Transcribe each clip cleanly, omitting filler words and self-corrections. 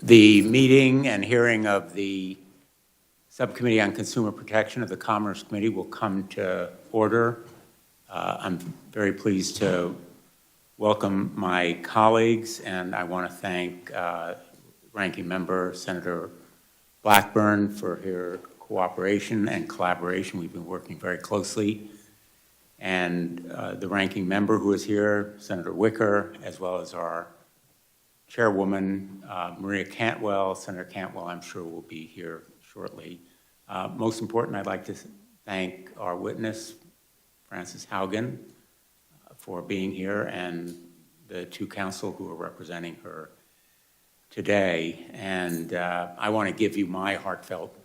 The meeting and hearing of the Subcommittee on Consumer Protection of the Commerce Committee will come to order. I'm very pleased to welcome my colleagues, and I want to thank Ranking Member Senator Blackburn for her cooperation and collaboration. We've been working very closely. And the Ranking Member who is here, Senator Wicker, as well as our Chairwoman, Maria Cantwell. Senator Cantwell, I'm sure, will be here shortly. Most important, I'd like to thank our witness, Frances Haugen, for being here, and the two counsel who are representing her today. And I want to give you my heartfelt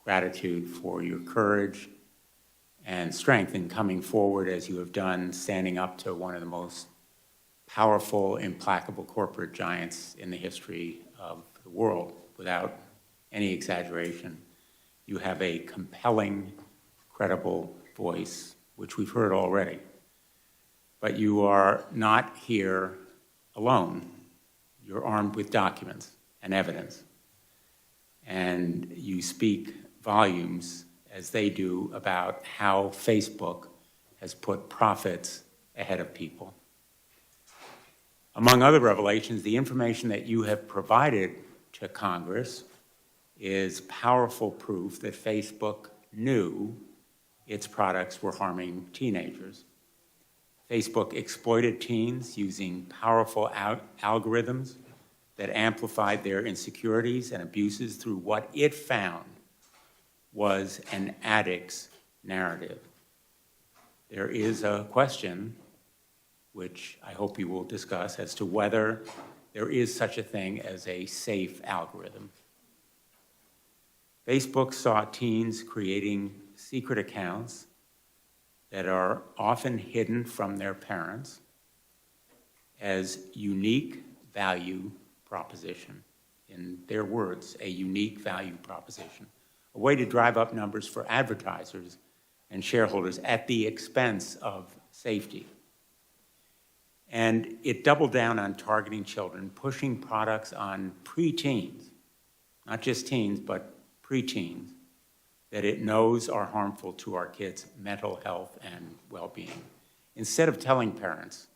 gratitude for your courage and strength in coming forward as you have done, standing up to one of the most powerful, implacable corporate giants in the history of the world, without any exaggeration. You have a compelling, credible voice, which we've heard already. But you are not here alone. You're armed with documents and evidence. And you speak volumes, as they do, about how Facebook has put profits ahead of people. Among other revelations, the information that you have provided to Congress is powerful proof that Facebook knew its products were harming teenagers. Facebook exploited teens using powerful algorithms that amplified their insecurities and abuses through what it found was an addict's narrative. There is a question, which I hope you will discuss, as to whether there is such a thing as a safe algorithm. Facebook saw teens creating secret accounts that are often hidden from their parents as unique value proposition. In their words, a unique value proposition. A way to drive up numbers for advertisers and shareholders at the expense of safety. And it doubled down on targeting children, pushing products on preteens, not just teens, but preteens, that it knows are harmful to our kids' mental health and well-being. Instead of telling parents,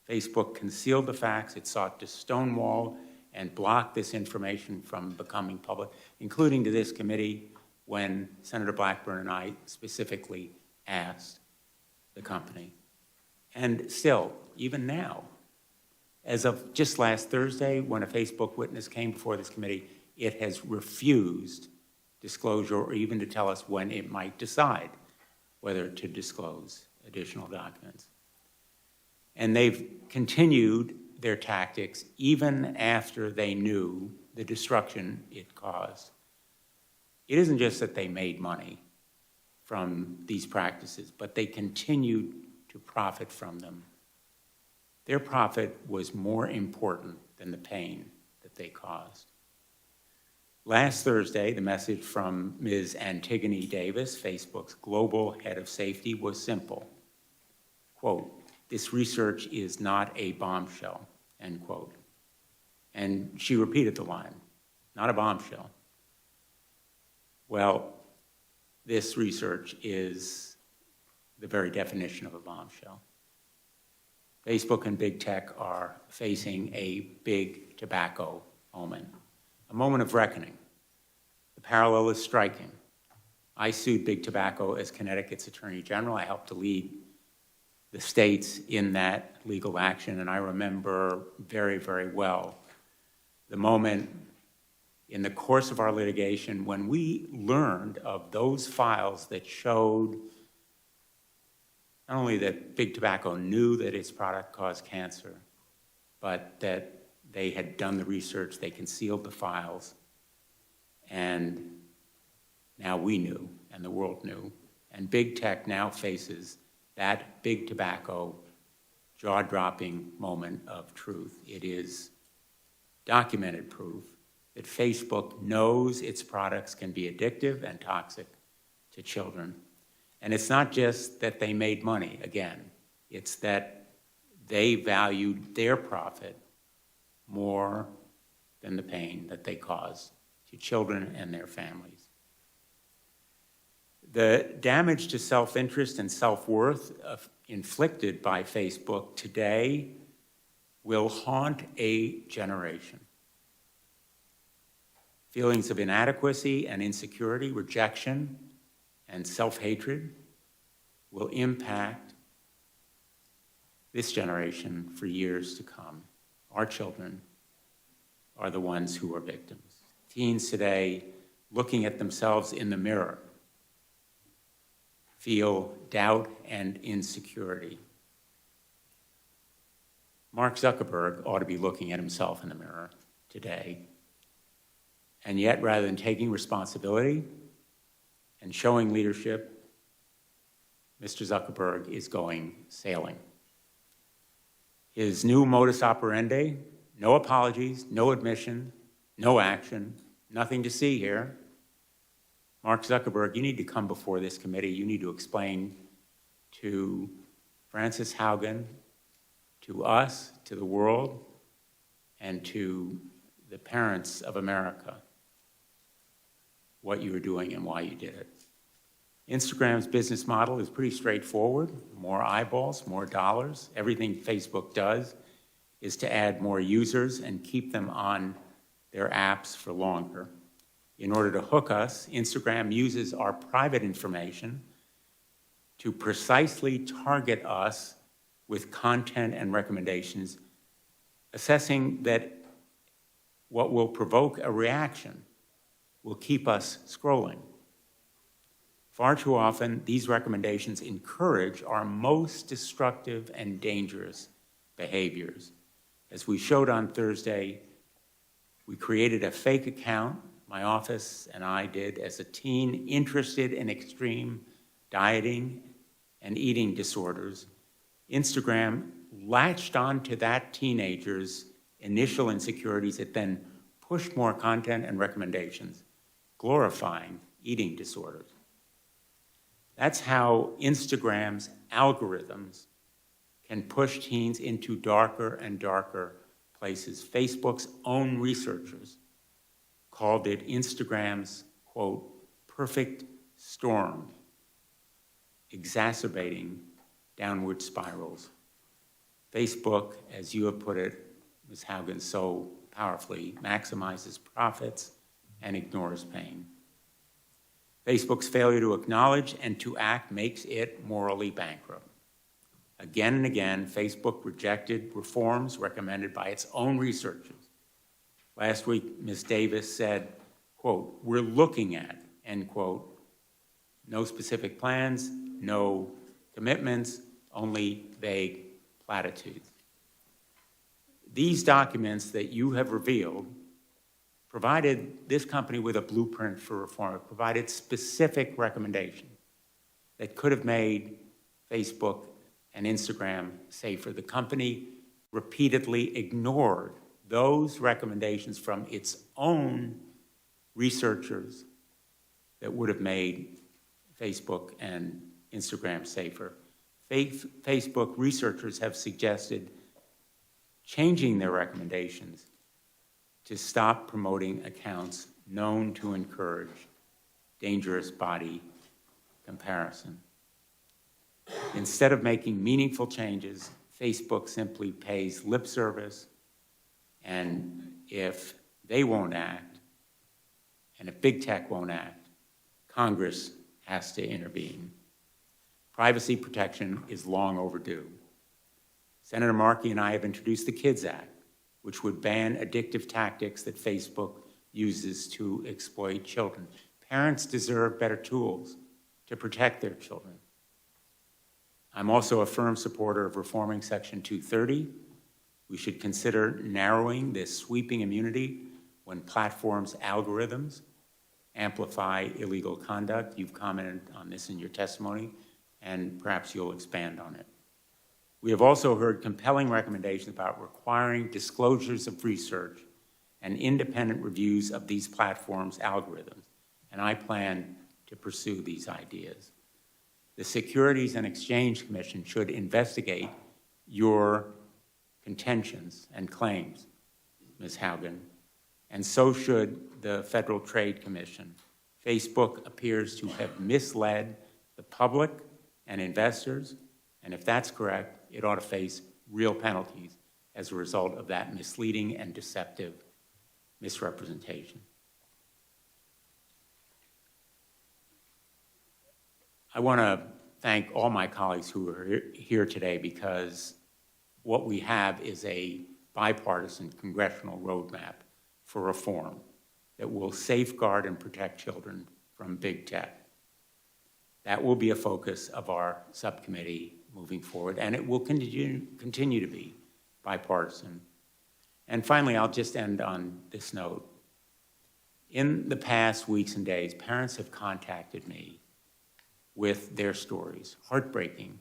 Facebook concealed the facts. It sought to stonewall and block this information from becoming public, including to this committee, when Senator Blackburn and I specifically asked the company. And still, even now, as of just last Thursday, when a Facebook witness came before this committee, it has refused disclosure or even to tell us when it might decide whether to disclose additional documents. And they've continued their tactics even after they knew the destruction it caused. It isn't just that they made money from these practices, but they continued to profit from them. Their profit was more important than the pain that they caused. Last Thursday, the message from Ms. Antigone Davis, Facebook's global head of safety, was simple. Quote, "This research is not a bombshell," end quote. And she repeated the line, "Not a bombshell." Well, this research is the very definition of a bombshell. Facebook and big tech are facing a big tobacco moment, a moment of reckoning. The parallel is striking. I sued big tobacco as Connecticut's Attorney General. I helped to lead the states in that legal action, and I remember very, very well the moment in the course of our litigation when we learned of those files that showed not only that big tobacco knew that its product caused cancer, but that they had done the research, they concealed the files, and now we knew, and the world knew. And big tech now faces that big tobacco jaw-dropping moment of truth. It is documented proof that Facebook knows its products can be addictive and toxic to children. And it's not just that they made money, again, it's that they valued their profit more than the pain that they cause to children and their families. The damage to self-interest and self-worth inflicted by Facebook today will haunt a generation. Feelings of inadequacy and insecurity, rejection, and self-hatred will impact this generation for years to come. Our children are the ones who are victims. Teens today, looking at themselves in the mirror, feel doubt and insecurity. Mark Zuckerberg ought to be looking at himself in the mirror today. And yet, rather than taking responsibility and showing leadership, Mr. Zuckerberg is going sailing. His new modus operandi, no apologies, no admission, no action, nothing to see here. Mark Zuckerberg, you need to come before this committee. You need to explain to Frances Haugen, to us, to the world, and to the parents of America what you were doing and why you did it. Instagram's business model is pretty straightforward. More eyeballs, more dollars. Everything Facebook does is to add more users and keep them on their apps for longer. In order to hook us, Instagram uses our private information to precisely target us with content and recommendations, assessing that what will provoke a reaction will keep us scrolling. Far too often, these recommendations encourage our most destructive and dangerous behaviors. As we showed on Thursday, we created a fake account, my office and I did, as a teen interested in extreme dieting and eating disorders. Instagram latched onto that teenager's initial insecurities. It then pushed more content and recommendations, glorifying eating disorders. That's how Instagram's algorithms can push teens into darker and darker places. Facebook's own researchers called it Instagram's, quote, perfect storm, exacerbating downward spirals. Facebook, as you have put it, Ms. Haugen, so powerfully, maximizes profits and ignores pain. Facebook's failure to acknowledge and to act makes it morally bankrupt. Again and again, Facebook rejected reforms recommended by its own researchers. Last week, Ms. Davis said, quote, we're looking at, end quote, no specific plans, no commitments, only vague platitudes. These documents that you have revealed provided this company with a blueprint for reform. It provided specific recommendations that could have made Facebook and Instagram safer. The company repeatedly ignored those recommendations from its own researchers that would have made Facebook and Instagram safer. Facebook researchers have suggested changing their recommendations to stop promoting accounts known to encourage dangerous body comparison. Instead of making meaningful changes, Facebook simply pays lip service, and if they won't act, and if big tech won't act, Congress has to intervene. Privacy protection is long overdue. Senator Markey and I have introduced the KIDS Act, which would ban addictive tactics that Facebook uses to exploit children. Parents deserve better tools to protect their children. I'm also a firm supporter of reforming Section 230. We should consider narrowing this sweeping immunity when platforms' algorithms amplify illegal conduct. You've commented on this in your testimony, and perhaps you'll expand on it. We have also heard compelling recommendations about requiring disclosures of research and independent reviews of these platforms' algorithms, and I plan to pursue these ideas. The Securities and Exchange Commission should investigate your contentions and claims, Ms. Haugen, and so should the Federal Trade Commission. Facebook appears to have misled the public and investors, and if that's correct, it ought to face real penalties as a result of that misleading and deceptive misrepresentation. I want to thank all my colleagues who are here today, because what we have is a bipartisan congressional roadmap for reform that will safeguard and protect children from big tech. That will be a focus of our subcommittee moving forward, and it will continue to be bipartisan. And finally, I'll just end on this note. In the past weeks and days, parents have contacted me with their stories, heartbreaking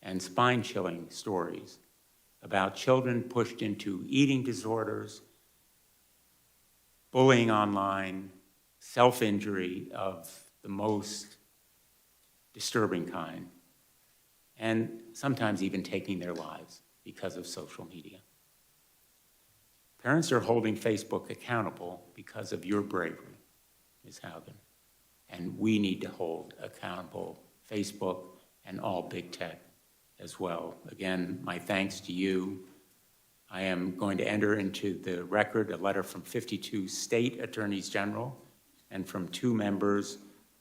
and spine-chilling stories about children pushed into eating disorders, bullying online, self-injury of the most disturbing kind, and sometimes even taking their lives because of social media. Parents are holding Facebook accountable because of your bravery, Ms. Haugen, and we need to hold accountable Facebook and all big tech as well. Again, my thanks to you. I am going to enter into the record a letter from 52 state attorneys general and from 2 members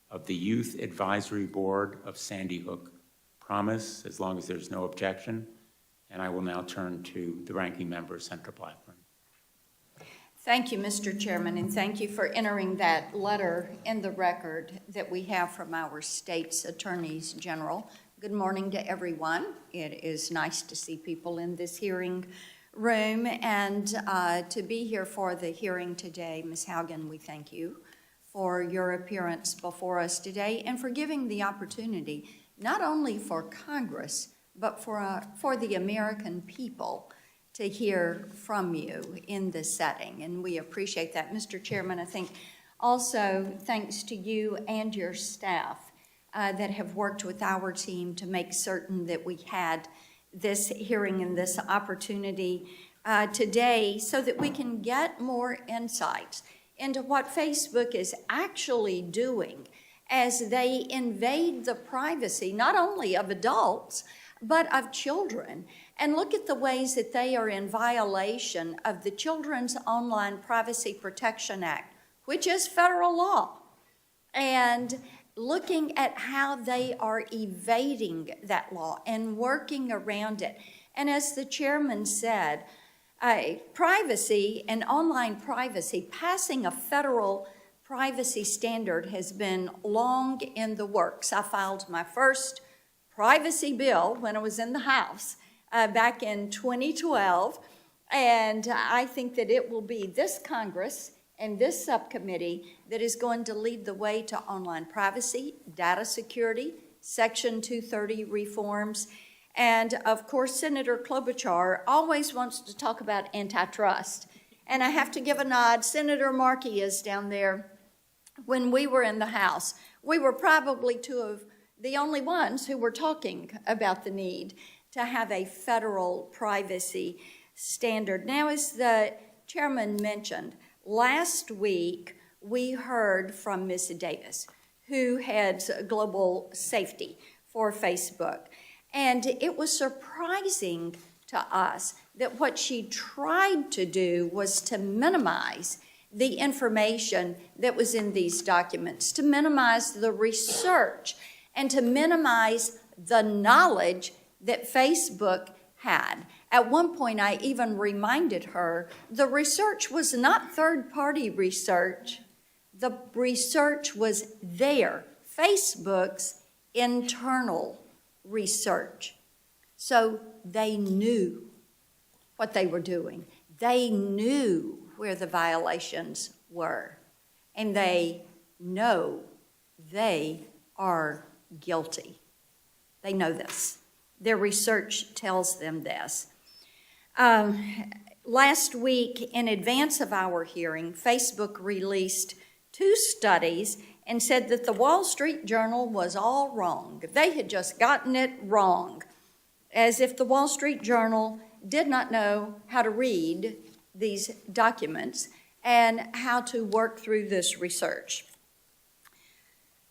of the Youth Advisory Board of Sandy Hook Promise, as long as there's no objection. And I will now turn to the ranking member, Senator Blackburn. Thank you, Mr. Chairman, and thank you for entering that letter in the record that we have from our state's attorneys general. Good morning to everyone. It is nice to see people in this hearing room and to be here for the hearing today. Ms. Haugen, we thank you for your appearance before us today and for giving the opportunity not only for Congress, but for the American people to hear from you in this setting, and we appreciate that. Mr. Chairman, I think also thanks to you and your staff that have worked with our team to make certain that we had this hearing and this opportunity today so that we can get more insights into what Facebook is actually doing as they invade the privacy not only of adults, but of children. And look at the ways that they are in violation of the Children's Online Privacy Protection Act, which is federal law, and looking at how they are evading that law and working around it. And as the chairman said, privacy and online privacy, passing a federal privacy standard has been long in the works. I filed my first privacy bill when I was in the House back in 2012, and I think that it will be this Congress and this subcommittee that is going to lead the way to online privacy, data security, Section 230 reforms, and of course Senator Klobuchar always wants to talk about antitrust. And I have to give a nod. Senator Markey is down there. When we were in the House, we were probably 2 of the only ones who were talking about the need to have a federal privacy standard. Now, as the chairman mentioned, last week we heard from Ms. Davis, who heads global safety for Facebook. And it was surprising to us that what she tried to do was to minimize the information that was in these documents, to minimize the research, and to minimize the knowledge that Facebook had. At one point, I even reminded her the research was not third-party research. The research was there, Facebook's internal research. So they knew what they were doing. They knew where the violations were, and they know they are guilty. They know this. Their research tells them this. Last week, in advance of our hearing, Facebook released 2 studies and said that the Wall Street Journal was all wrong. They had just gotten it wrong, as if the Wall Street Journal did not know how to read these documents and how to work through this research.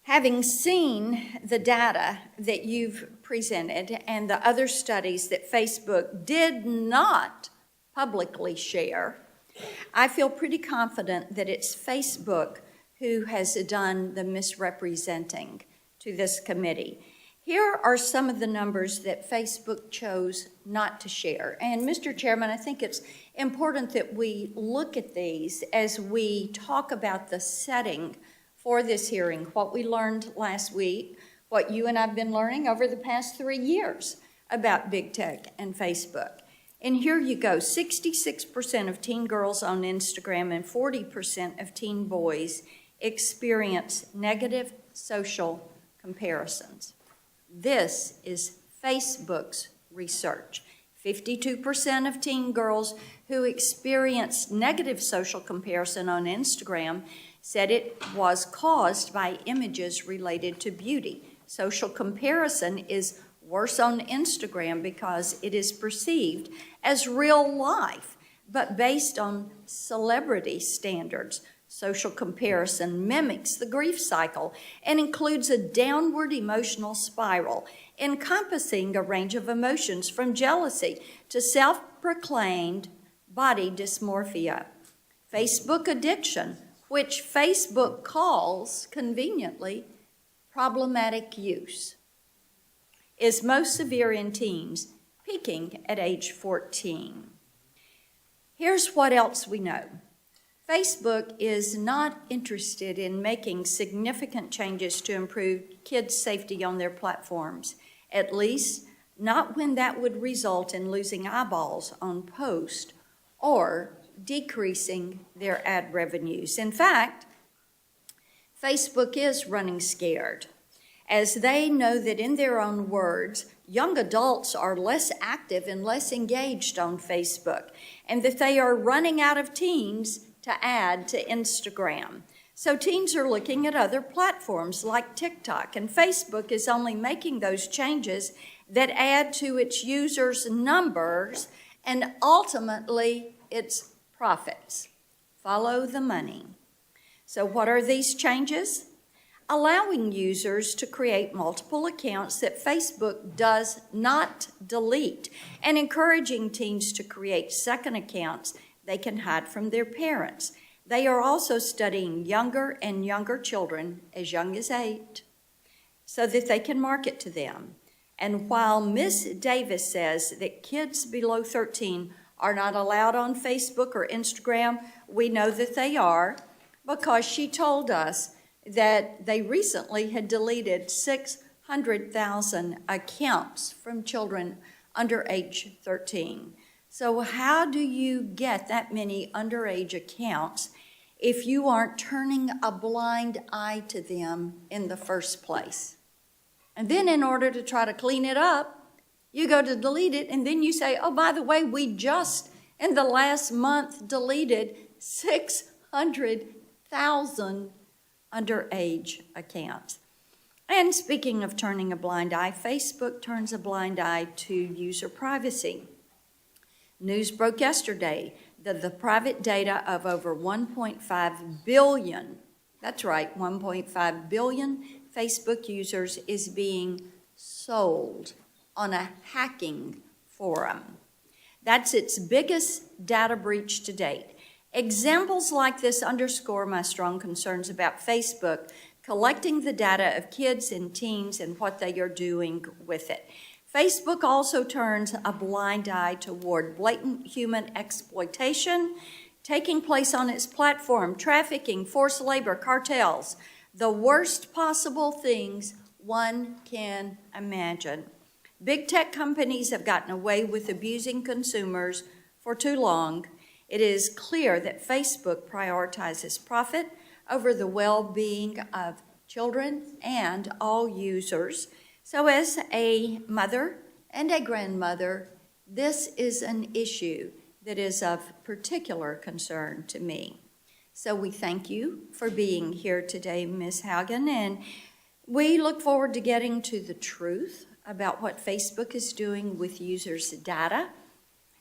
Having seen the data that you've presented and the other studies that Facebook did not publicly share, I feel pretty confident that it's Facebook who has done the misrepresenting to this committee. Here are some of the numbers that Facebook chose not to share. And Mr. Chairman, I think it's important that we look at these as we talk about the setting for this hearing, what we learned last week, what you and I have been learning over the past 3 years about big tech and Facebook. And here you go, 66% of teen girls on Instagram and 40% of teen boys experience negative social comparisons. This is Facebook's research. 52% of teen girls who experienced negative social comparison on Instagram said it was caused by images related to beauty. Social comparison is worse on Instagram because it is perceived as real life, but based on celebrity standards. Social comparison mimics the grief cycle and includes a downward emotional spiral encompassing a range of emotions from jealousy to self-proclaimed body dysmorphia. Facebook addiction, which Facebook calls, conveniently, problematic use, is most severe in teens, peaking at age 14. Here's what else we know. Facebook is not interested in making significant changes to improve kids' safety on their platforms, at least not when that would result in losing eyeballs on posts or decreasing their ad revenues. In fact, Facebook is running scared, as they know that in their own words, young adults are less active and less engaged on Facebook, and that they are running out of teens to add to Instagram. So teens are looking at other platforms like TikTok, and Facebook is only making those changes that add to its users' numbers and ultimately its profits. Follow the money. So what are these changes? Allowing users to create multiple accounts that Facebook does not delete, and encouraging teens to create second accounts they can hide from their parents. They are also studying younger and younger children, as young as 8, so that they can market to them. And while Ms. Davis says that kids below 13 are not allowed on Facebook or Instagram, we know that they are, because she told us that they recently had deleted 600,000 accounts from children under age 13. So how do you get that many underage accounts if you aren't turning a blind eye to them in the first place? And then in order to try to clean it up, you go to delete it, and then you say, oh, by the way, we just in the last month deleted 600,000 underage accounts. And speaking of turning a blind eye, Facebook turns a blind eye to user privacy. News broke yesterday that the private data of over 1.5 billion, that's right, 1.5 billion Facebook users is being sold on a hacking forum. That's its biggest data breach to date. Examples like this underscore my strong concerns about Facebook collecting the data of kids and teens and what they are doing with it. Facebook also turns a blind eye toward blatant human exploitation taking place on its platform, trafficking, forced labor, cartels, the worst possible things one can imagine. Big tech companies have gotten away with abusing consumers for too long. It is clear that Facebook prioritizes profit over the well-being of children and all users. So as a mother and a grandmother, this is an issue that is of particular concern to me. So we thank you for being here today, Ms. Haugen, and we look forward to getting to the truth about what Facebook is doing with users' data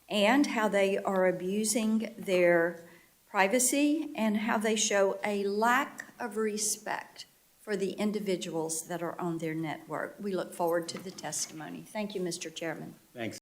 and how they are abusing their privacy and how they show a lack of respect for the individuals that are on their network. We look forward to the testimony. Thank you, Mr. Chairman. Thanks.